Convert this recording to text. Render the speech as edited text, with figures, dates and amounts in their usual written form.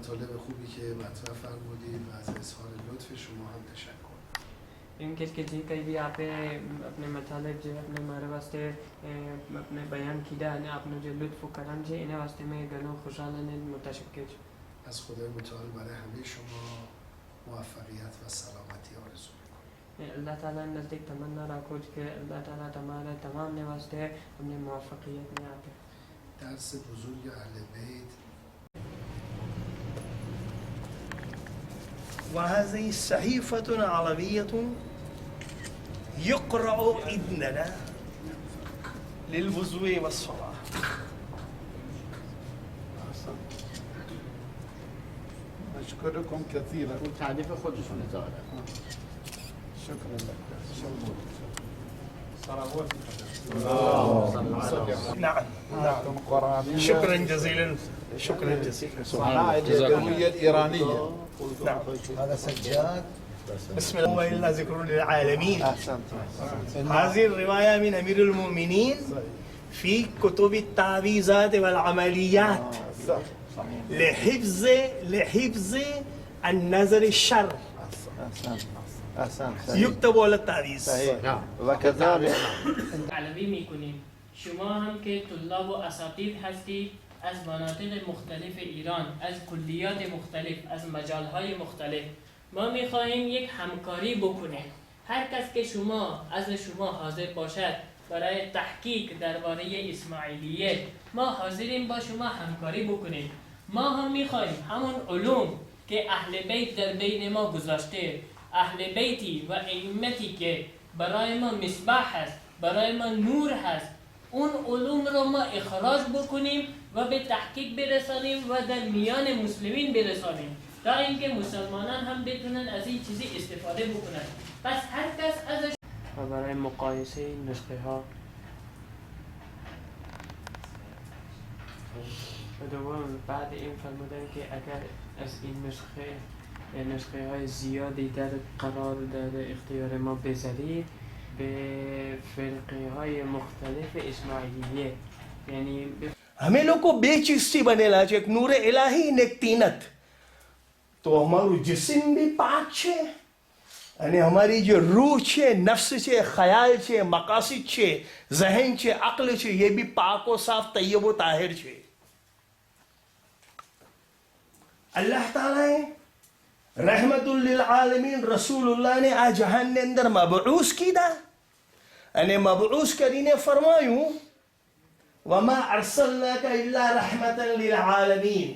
مطالب خوبی که مطرح فرمودید و از اظهار لطف شما هم تشکر. इनके जी कई भी आपने अपने मतलब जो अपने हमारे वास्ते अपने बयान किया है आपने जो लुत्फ करम जो इन्हें वास्ते में गनो खुशालाने मुतशक्किर از خدای متعال برای همه شما موفقیت و سلامتی آرزو می‌کنم. अल्लाह ताला नज़दीक तमन्ना रखो कि अल्लाह ताला तुम्हारे तमाम ने वास्ते अपने मुवफ़्फ़क़ियत में आते درس بزرگ اهل بیت وهذه صحيفة عربية يقرأ إذننا للوضوء والصلاة. أشكركم كثيرا. تعريف خودشون زاره. شكرا لك. نعم نعم قرآنية. شكرا جزيلا شكرا جزيلا. صناعة اليدوية الإيرانية. نعم هذا سجاد. بسم الله وإلا ذكر للعالمين. أحسنت. هذه الرواية من أمير المؤمنين في كتب التعويذات والعمليات لحفظ النظر الشر. أحسنت. يكتب على التعويذ. صحيح. وكذلك علوی میکنیم. شما هم که طلاب و اساتید هستید از مناطق مختلف ایران، از کلیات مختلف، از مجالهای مختلف. ما میخواهیم یک همکاری بکنیم. هر کس که از شما حاضر باشد برای تحقیق درباره اسماعیلیه، ما حاضریم با شما همکاری بکنیم. ما هم میخواهیم همون علوم که اهل بیت در بین ما گذاشته، اهل بیتی و ائمتی که برای ما مصباح هست، برای ما نور هست، اون علوم رو ما اخراج بکنیم و به تحقیق برسانیم و در میان مسلمین برسانیم تا اینکه مسلمانان هم بتونن از این چیزی استفاده بکنن. پس هر کس ازش و برای مقایسه نسخه ها و دوم بعد این فرمودن که اگر از این نسخه های زیادی در قرار در اختیار ما بذارید به فرقه های مختلف اسماعیلیه یعنی हमें लोग को बेचिस्ती बनेला છે એક નૂર ઇલાહી ને એક તીનત તો અમારું जिस्म भी पाक છે અને અમારી જે રૂહ છે નફ્સ છે ખ્યાલ છે મકાસિદ છે ઝહન છે અક્લ છે ये भी पाक और साफ तैयब और ताहिर છે अल्लाह ताला रहमतुल लिल आलमीन रसूलुल्लाह ने આ જહાનની અંદર મબઉસ કીધા અને મબઉસ કરીને ફરમાયું وما أرسلناك إلا رحمة للعالمين